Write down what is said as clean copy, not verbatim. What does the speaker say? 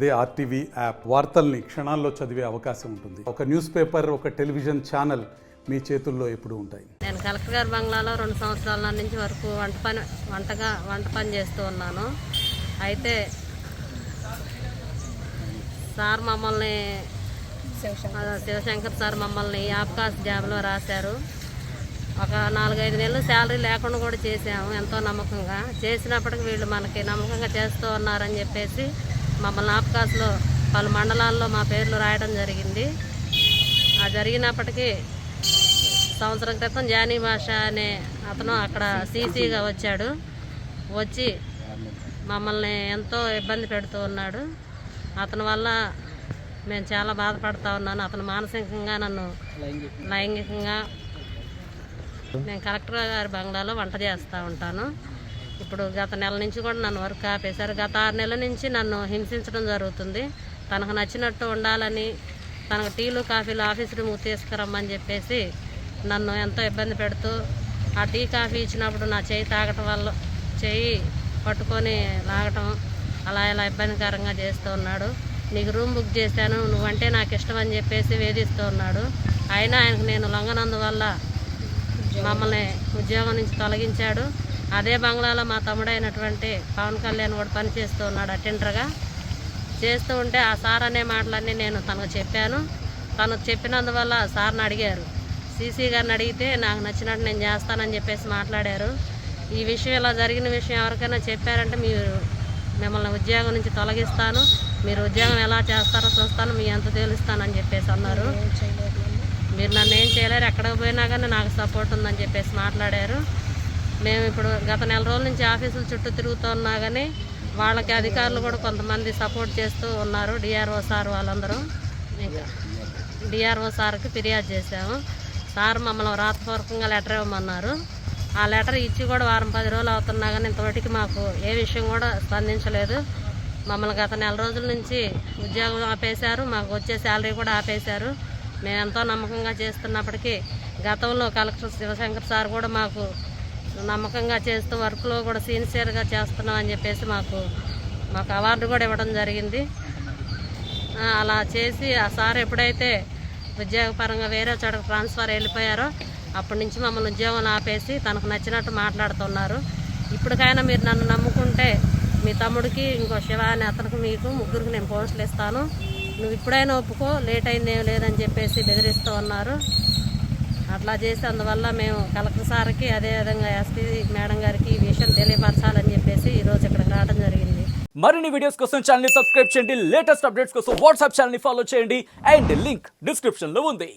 అదే RTV app వార్తల్ని క్షణాల్లో చదివే అవకాశం ఉంటుంది. ఒక న్యూస్ పేపర్, ఒక టెలివిజన్ ఛానల్ మీ చేతుల్లో ఎప్పుడూ ఉంటాయి. నేను కలెక్టర్ గారి బంగ్లాలో 2 సంవత్సరాల నుంచి వరకు వంట పని చేస్తూ ఉన్నాను. అయితే సార్ మమ్మల్ని శివశంకర్ సార్ మమ్మల్ని ఆబ్కాస్ జాబ్లో రాశారు. ఒక 4-5 నెలలు శాలరీ లేకుండా కూడా చేసాము ఎంతో నమ్మకంగా. చేసినప్పటికీ వీళ్ళు మనకి నమ్మకంగా చేస్తూ ఉన్నారని చెప్పేసి మమ్మల్ని ఆబ్కాస్లో పలు మండలాల్లో మా పేర్లు రాయడం జరిగింది. ఆ జరిగినప్పటికీ సంవత్సరం క్రితం జానీ భాష అనే అతను అక్కడ సీసీగా వచ్చాడు. వచ్చి మమ్మల్ని ఎంతో ఇబ్బంది పెడుతూ ఉన్నాడు. అతని వల్ల మేము చాలా బాధపడుతూ ఉన్నాను. అతను మానసికంగా నన్ను లైంగికంగా నేను కలెక్టర్ గారి బంగ్లాలో వంట చేస్తూ ఉంటాను. ఇప్పుడు గత నెల నుంచి కూడా నన్ను వర్క్ ఆపేశారు. గత 6 నెలల నుంచి నన్ను హింసించడం జరుగుతుంది. తనకు నచ్చినట్టు ఉండాలని, తనకు టీలు కాఫీలు ఆఫీస్ రూమ్కి తీసుకురమ్మని చెప్పేసి నన్ను ఎంతో ఇబ్బంది పెడుతూ, ఆ టీ కాఫీ ఇచ్చినప్పుడు నా చేయి తాగటం వల్ల చేయి పట్టుకొని లాగటం అలా ఇలా ఇబ్బందికరంగా చేస్తూ ఉన్నాడు. నీకు రూమ్ బుక్ చేశాను, నువ్వంటే నాకు ఇష్టం అని చెప్పేసి వేధిస్తూ ఉన్నాడు. అయినా ఆయనకు నేను లొంగనందువల్ల మమ్మల్ని ఉద్యోగం నుంచి తొలగించాడు. అదే బంగ్లాలో మా తమ్ముడైనటువంటి పవన్ కళ్యాణ్ కూడా పనిచేస్తూ ఉన్నాడు అటెండర్గా. చేస్తూ ఉంటే ఆ సార్ అనే మాటలన్నీ నేను తనకు చెప్పాను. తను చెప్పినందువల్ల సార్ని అడిగారు. సీసీ గారిని అడిగితే నాకు నచ్చినట్టు నేను చేస్తానని చెప్పేసి మాట్లాడారు. ఈ విషయం ఇలా జరిగిన విషయం ఎవరికైనా చెప్పారంటే మిమ్మల్ని ఉద్యోగం నుంచి తొలగిస్తాను, మీరు ఉద్యోగం ఎలా చేస్తారో చూస్తాను, మీ ఎంత తేలుస్తానని చెప్పేసి అన్నారు. మీరు నన్ను ఏం చేయలేరు, ఎక్కడికి పోయినా కానీ నాకు సపోర్ట్ ఉందని చెప్పేసి మాట్లాడారు. మేము ఇప్పుడు గత నెల రోజుల నుంచి ఆఫీసుల చుట్టూ తిరుగుతున్నా కానీ వాళ్ళకి అధికారులు కూడా కొంతమంది సపోర్ట్ చేస్తూ ఉన్నారు. డిఆర్ఓ సార్ వాళ్ళందరూ. ఇంకా డిఆర్ఓ సార్కి ఫిర్యాదు చేశాము. సార్ మమ్మల్ని రాతపూర్వకంగా లెటర్ ఇవ్వమన్నారు. ఆ లెటర్ ఇచ్చి కూడా 10 రోజులు అవుతున్నా కానీ ఇంతవరకు మాకు ఏ విషయం కూడా స్పందించలేదు. మమ్మల్ని గత నెల రోజుల నుంచి ఉద్యోగం ఆపేశారు, మాకు వచ్చే శాలరీ కూడా ఆపేశారు. మేము ఎంతో నమ్మకంగా చేస్తున్నప్పటికీ గతంలో కలెక్టర్ శివశంకర్ సార్ కూడా మాకు నమ్మకంగా చేస్తూ వర్క్లో కూడా సిన్సియర్గా చేస్తున్నాం అని చెప్పేసి మాకు అవార్డు కూడా ఇవ్వడం జరిగింది. అలా చేసి ఆ సార్ ఎప్పుడైతే ఉద్యోగపరంగా వేరే చోటకు ట్రాన్స్ఫర్ వెళ్ళిపోయారో అప్పటి నుంచి మమ్మల్ని ఉద్యోగం ఆపేసి తనకు నచ్చినట్టు మాట్లాడుతున్నారు. ఇప్పటికైనా మీరు నన్ను నమ్ముకుంటే మీ తమ్ముడికి, ఇంకో శివ అని అతనికి, మీకు ముగ్గురికి నేను పోస్టులు ఇస్తాను, నువ్వు ఇప్పుడైనా ఒప్పుకో, లేట్ అయింది ఏం లేదని చెప్పేసి బెదిరిస్తూ ఉన్నారు. అట్లా చేసి అందువల్ల మేము కలెక్టర్ సార్కి అదేవిధంగా ఎస్పీ మేడం గారికి ఈ విషయం తెలియపరచాలని చెప్పేసి ఈరోజు ఇక్కడికి రావడం జరిగింది. మరిన్ని వీడియోస్ కోసం ఛానల్ ని సబ్స్క్రైబ్ చేయండి. లేటెస్ట్ అప్డేట్స్ కోసం వాట్సాప్ ఛానల్ ని ఫాలో చేయండి. అండ్ లింక్ డిస్క్రిప్షన్ లో ఉంది.